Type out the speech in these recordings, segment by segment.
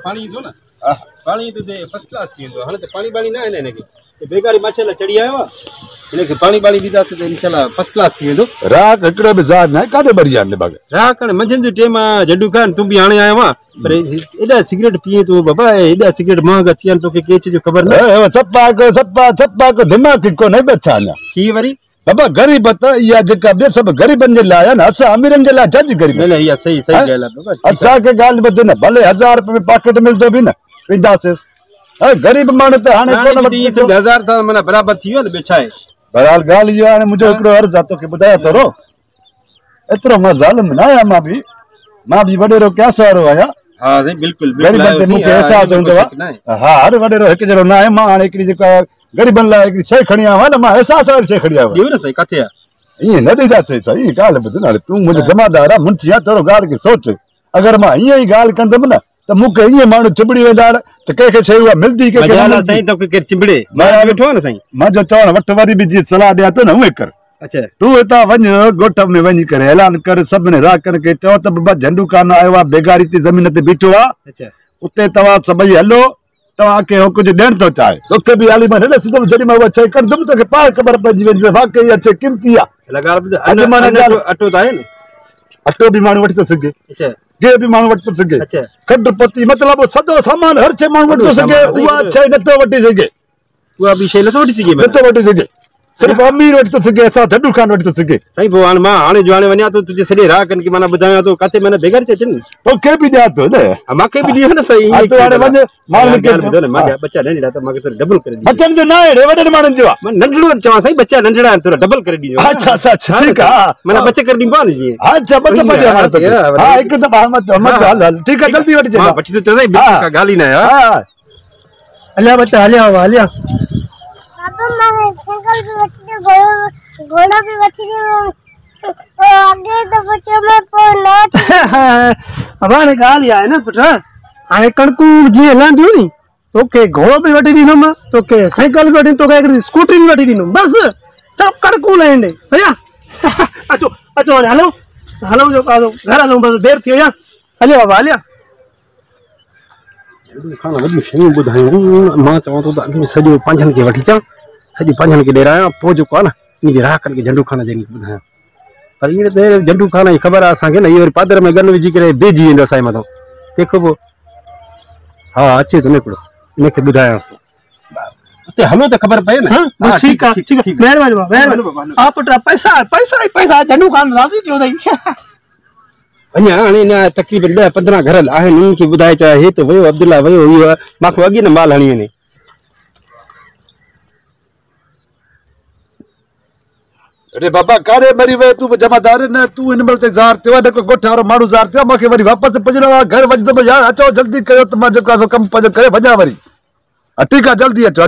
पानी दो ना पानी तो first class थी हाणे त पानी बाणी ना हिन खे बेकारी माशाल्लाह चढ़ी आयो आहे हिन खे पानी बाणी ॾींदासीं त इंशाल्लाह फर्स्ट क्लास थी वेंदो राख हिकिड़ो बि ज़ाद न काॾे बढ़िया ने बाग राख हाणे मंझंदि जो टाइम आहे जड्डू खान तूं बि हाणे आयो आहे पर एॾा सिगरेट पीए तूं बाबा एॾा सिगरेट महांगा थी आहिनि तोखे केच जो ख़बर न सप्पा को दिमाग़ कोन्हे बचा अञा की वरी बाबा गरीब त इहा जेका ॿिए सभु ग़रीबनि जे लाइ आहे न असां अमीरनि जे लाइ जज गरीब न इहा सही ॻाल्हि आहे बाबा असांखे ॻाल्हि ॿुध न भले 1000 रुपए में पॉकेट मिलंदो बि न पींदासीं गरीब माण्हू त हाणे 1000 त माना बराबरि थी वियो न ॿियो छा आहे बहरहाल ॻाल्हि इहो आहे हाणे मुंहिंजो हिकिड़ो अर्ज़ु आहे तोखे ॿुधायां थोरो एतिरो मां ज़ालिम न आहियां मां बि वॾेरो क्यास वारो आहियां हा साईं बिल्कुलु गरीबनि ते मूंखे अहसासु हूंदो आहे हा हर वॾेरो हिकु जहिड़ो न आहे मां हाणे हिकिड़ी जेका गरीबनि लाइ हिकिड़ी शइ खणी आयो आहियां न मां अहसास वारी शइ खणी आयो आहियां न साईं किथे आहे ईअं न ॾींदासीं साईं ॻाल्हि ॿुध न तूं मुंहिंजो जमादार आहे मुंशी आहे थोरो ॻाल्हि खे सोच अगरि मां हीअं ई ॻाल्हि कंदुमि न त मूंखे ईअं माण्हू चिंबड़ी वेंदा त कंहिंखे शइ उहा मिलंदी साईं तोखे केरु चिंबड़े वेठो आहे न साईं मुंहिंजो चवणु वटि वरी बि जीअं सलाह ॾियां थो न उहे कर अच्छा तूं हितां वञ ॻोठ में वञी करे ऐलान कर सभिनी राकनि खे चओ त बाबा झंडू खान आयो आहे बेगारी ते ज़मीन ते बीठो आहे उते तव्हां सभई हलो तव्हांखे हो कुझु ॾियण थो चाहे तोखे बि हाली मां ॾिसंदुमि जॾहिं मां उहा शइ कंदुमि तोखे पाण ख़बर पइजी वेंदी वाकई इहा शइ क़ीमती आहे अटो त आहे न अटो बि माण्हू वठी थो सघे गिह बि माण्हू वठी थो सघे खंडु पती मतिलबु सॼो सामान हर शइ माण्हू वठी थो सघे उहा शइ नथो वठी सघे उहा बि शइ नथो वठी सघे सिर्फ अमीर वठी थो सघे असां झंडू खान वठी थो सघे साईं पोइ हाणे मां हाणे जो हाणे वञा थो तुंहिंजे सॼे राहकनि खे माना ॿुधायां थो किथे माना बेगारी थी अचनि तोखे बि ॾियां थो न मूंखे बि ॾियो न साईं हाणे वञ माण्हुनि खे बच्चा नंढड़ा त मूंखे थोरो डबल करे ॾियो बच्चनि जो न आहे वॾनि माण्हुनि जो आहे मां नंढड़ो चवां साईं बच्चा नंढड़ा आहिनि थोरो डबल करे ॾिजो अच्छा ठीकु आहे माना बचे करे ॾींबो आहे न जीअं अच्छा बचे हा हिकु दफ़ा हल ठीकु आहे जल्दी वठी वठी थो साईं ॻाल्हि ई न आहे हलिया बच्चा हलिया पापा मैं साइकिल भी बची दे घोड़ा भी बची दे आगे दफा चलो पर ना अब हाणे ॻाल्हि आहे न पुट हाणे कणकू जीअं हलंदियूं नी तोखे घोड़ो बि वठी ॾींदुमि तोखे साइकिल बि वठी तोखे हिकिड़ी स्कूटी बि वठी ॾींदुमि बसि सभु कणकू लहंदे सही आहे अचो हाणे हलो जो घर हलूं बसि देरि थी वई आहे हलिया बाबा हलिया खाना वॾियूं शयूं ॿुधायूं मां चवां थो त अॻे सॼो पंहिंजनि खे वठी अचां सॼी पंहिंजनि खे ॾेरायां पोइ जेको आहे न इन जे राहकनि खे झंडू खाना जंहिंखे ॿुधायां पर ईअं त झंडू खाना जी ख़बर आहे असांखे न इहो वरी पादर में गन विझी करे बेजी वेंदो असांजे मथां तंहिंखां पोइ हा अचे थो निकिरो इनखे ॿुधायांसि उते हलो त ख़बर पए न बस ठीक है महिरबानी हा पुट पैसा झंडू खान राज़ी थियो अथई अञा हाणे न तक़रीबन 10-15 घर आहिनि उन्हनि खे ॿुधाए चाहे हे त वियो अब्दुल्ला वियो इहो मूंखे अॻे न माल हणी वञे अरे बाबा कारे मरी वे तू जमादार न तू इन मल ते ज़ार थियो न को गोठ वारो माण्हू ज़ार थियो मूंखे वरी वापसि पुॼणो आहे घर वञदुमि यार अचो जल्दी कयो त मां जेको आहे कमु पंहिंजो करे वञा वरी हा ठीकु आहे जल्दी अचो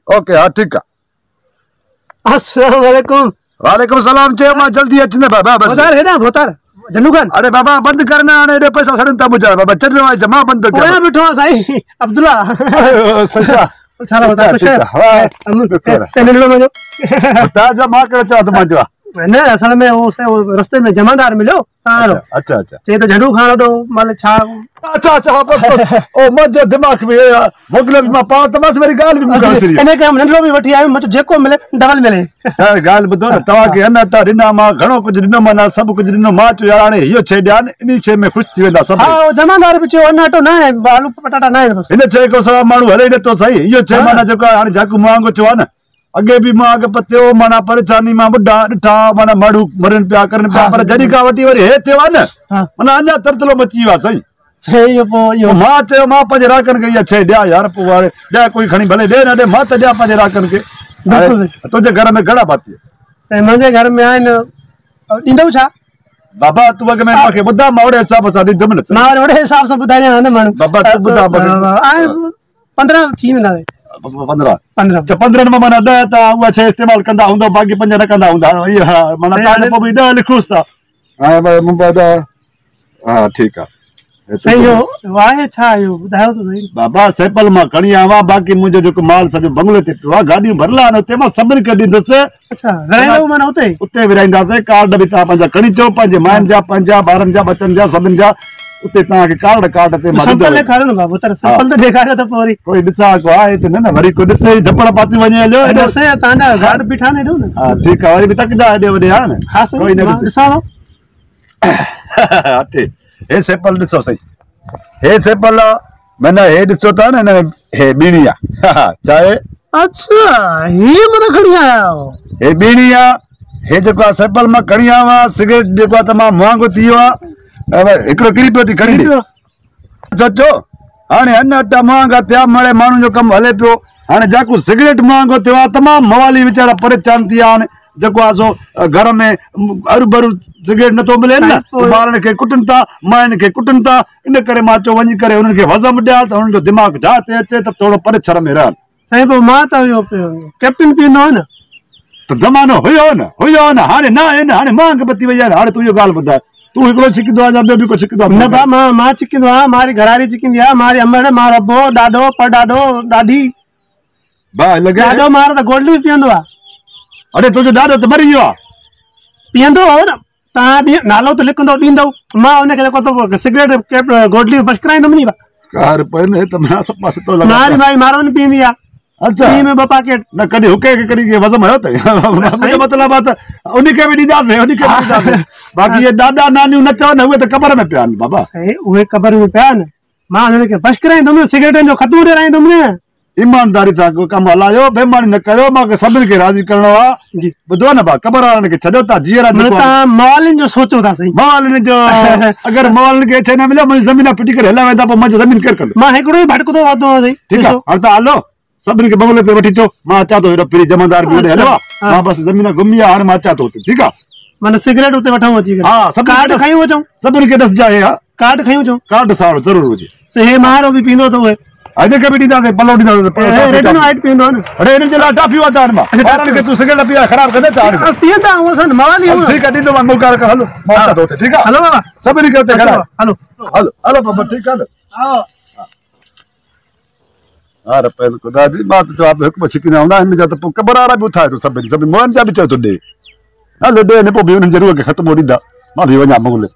ओके हा ठीकु आहे अस्सलाम वालेकुम वालेकुम सलाम चयो मां जल्दी अचंदे बाबा बस भोतार झंडू खान अरे बाबा बंद करना हाणे एॾे पैसा सड़न था मुंहिंजा बाबा चढ़ो आहे जमा बंद कर ओया बिठो साईं अब्दुल्ला सच्चा सारा बता कुछ हा अमन चैनल में जो बता जो मां कर चाह तो मंजवा न असल में वो रास्ते में जमादार मिलो अच्छा चे तो झंडू खान दो माल छा अच्छा बस ओ मजो दिमाग में मोगले में पा तमास मेरी गाल भी मुकासरी इने के नंढो भी वठी आयो मत जेको मिले डबल मिले यार गाल बुधो न तवा के अन ता रिना मा घणो कुछ रिनो माना सब कुछ रिनो मा चो यार हाणे इयो छे ध्यान इनी छे में खुश थी वेंदा सब हां जमादार भी चो अनाटो ना है आलू पटाटा ना है इन छे को सवा मानू हले न तो सही इयो छे माना जेको हाणे जाकू मांगो चो न अगे भी मां अगे पत्यो माना परेशानी मां बुढ़ा ॾिठा माना माण्हू मरन पिया करन पिया पर जॾहिं का वठी वरी हे थियो न माना अञा तरतलो मची वियो सही सही यो मां चयो मां पंहिंजे राकन खे इहा शइ ॾियां यार पोइ हाणे ॾियां कोई खणी भले ॾे न ॾे मां त ॾियां पंहिंजे राकन खे तुंहिंजे घर में घणा भाती मुंहिंजे घर में आहिनि ॾींदव छा बाबा तूं अॻ में मूंखे ॿुधा मां ओड़े हिसाब सां ॾींदुमि न मां ओड़े हिसाब सां ॿुधायां न माण्हू बाबा तूं ॿुधा 15 थी वेंदा 15 में माना 10 ता उहा शइ इस्तेमालु कंदा हूंदा बाक़ी 5 न कंदा हूंदा इहा माना तव्हां पोइ बि 10 लिखोसि था हा ठीकु आहे सही हो वाहे छा आयो ॿुधायो त सही बाबा सैंपल मां खणी आवां बाक़ी मुंहिंजो जेको माल सॼो बंगले ते पियो आहे गाॾियूं भरला आहिनि उते मां सभिनी खे ॾींदुसि अच्छा विराईंदो माना उते विराईंदासीं कार्ड बि तव्हां पंहिंजा खणी अचो पंहिंजे माइनि जा पंहिंजा ॿारनि जा बचनि जा सभिनि जा उते तव्हांखे कार्ड ते सैंपल ॾेखारियो न बाबू तर सैंपल त ॾेखारियो त पोइ वरी कोई ॾिसां को आहे त न वरी कोई ॾिसे झपड़ पाती वञे हलियो ॾिसे तव्हांजा गार्ड बीठा न ॾियो न हा ठीकु आहे वरी बि तकजा हेॾे होॾे हा न हा कोई न ॾिसां अटे हे सैंपल ॾिसो सही हे सैंपल माना हे ॾिसो था न हे बीड़ी आहे चाहे अच्छा ये माना खणी आया हो हे बीड़ी आहे हे जेको आहे सैंपल मां खणी आयो आहियां सिगरेट जेको आहे तमामु महांगो थी वियो आहे हिकिड़ो किरी पियो थी खणी ॾे सचो हाणे अन्न अटा महांगा थिया माणे माण्हुनि जो कमु हले पियो हाणे जेको सिगरेट महांगो थियो आहे तमामु मवाली वीचारा परेशान थी विया आहिनि जेको आहे सो घर में अरू भरू सिगरेट नथो मिले न ॿारनि खे कुटनि था माइनि खे कुटनि था इन करे मां चयो वञी करे हुननि खे वज़म ॾियां त हुननि जो दिमाग़ जा ते अचे त थोरो परेछर में रहनि साईं पोइ मां त इहो कैप्टन पीअंदो आहे न त ज़मानो हुयो न हाणे न आहे न हाणे महांग बि थी वई आहे हाणे तूं इहो ॻाल्हि ॿुधाए तूं हिकिड़ो छिकंदो आहे या ॿियो बि को छिकंदो आहे न भाउ मां छिकंदो आहियां मारी घरारी छिकंदी आहे मारी अमड़ मां रबो ॾाढो पर ॾाढो ॾाढी भाउ लॻे ॾाढो मार त गोल्डी बि पीअंदो आहे अड़े तुंहिंजो ॾाढो त मरी वियो आहे पीअंदो हो न तव्हां नालो त लिखंदो ॾींदो मां हुनखे जेको त सिगरेट गोडली बच कराईंदुमि नी कार पने त मां सपा सुठो लॻा मारी भाई मारो न पींदी आहे अच्छा ॾींहं में 2 पैकेट न कॾहिं हुके खे कॾहिं वज़म आयो त मुंहिंजो मतिलबु आहे त उनखे बि ॾींदासीं उनखे बि ॾींदासीं बाक़ी इहे ॾाॾा नानियूं न चवनि उहे त क़बर में पिया आहिनि बाबा सही उहे क़बर में पिया आहिनि मां हुनखे बच कराईंदुमि सिगरेटनि जो ख़तमु ॾियाराईंदुमि न ईमानदारी सां कमु हलायो बेईमानी न कयो मूंखे सभिनी खे राज़ी करणो आहे जी ॿुधो न भाउ क़बर वारनि खे छॾियो था जीअरा तव्हां मवालिन जो सोचो था सही मवालिन जो अगरि मवालिन खे न मिलियो मुंहिंजी ज़मीन फिटी करे हलिया वेंदा पोइ मुंहिंजी ज़मीन केरु कंदो मां हिकिड़ो ई भटकंदो आतो सही ठीकु आहे हाणे तव्हां हलो सभिनी खे बंगले ते वठी अचो मां अचां थो हेॾो फ्री जमादार बि होॾे हलियो आहे मां बसि ज़मीन घुमी आहे हाणे मां अचां थो हुते ठीकु आहे माना सिगरेट उते वठूं अची करे हा कार्ड खयूं अचूं सभिनी खे ॾसजाए हा कार्ड खयूं अचूं कार्ड साणु ज़रूरु हुजे हे मारो बि पींदो त उहे हिनखे बि ॾींदासीं पलो ॾींदासीं रेड एंड वाइट पींदो न अड़े हिननि जे लाइ टाफियूं आहे तव्हां मां ॿारनि खे तूं सिगरेट पीआ ख़राबु कंदे छा पीअंदा उहो असां मवाली ठीकु आहे ॾींदो मां मुकार कर हलो मां अचां थो हुते ठीकु आहे हलो बाबा सभिनी खे हुते खड़ा हलो हलो हलो बाबा ठीकु आहे न हा रुपए ख़ुदा जी मां त चवां पियो हिकु ॿ छिकिना हूंदा हिन जा त पोइ क़बर वारा बि उथाए थो सभिनी मोहन जा बि चयो थो ॾे हलो ॾे न पोइ बि हुननि जे रूह खे ख़तमु ॾींदा मां बि वञा बंगले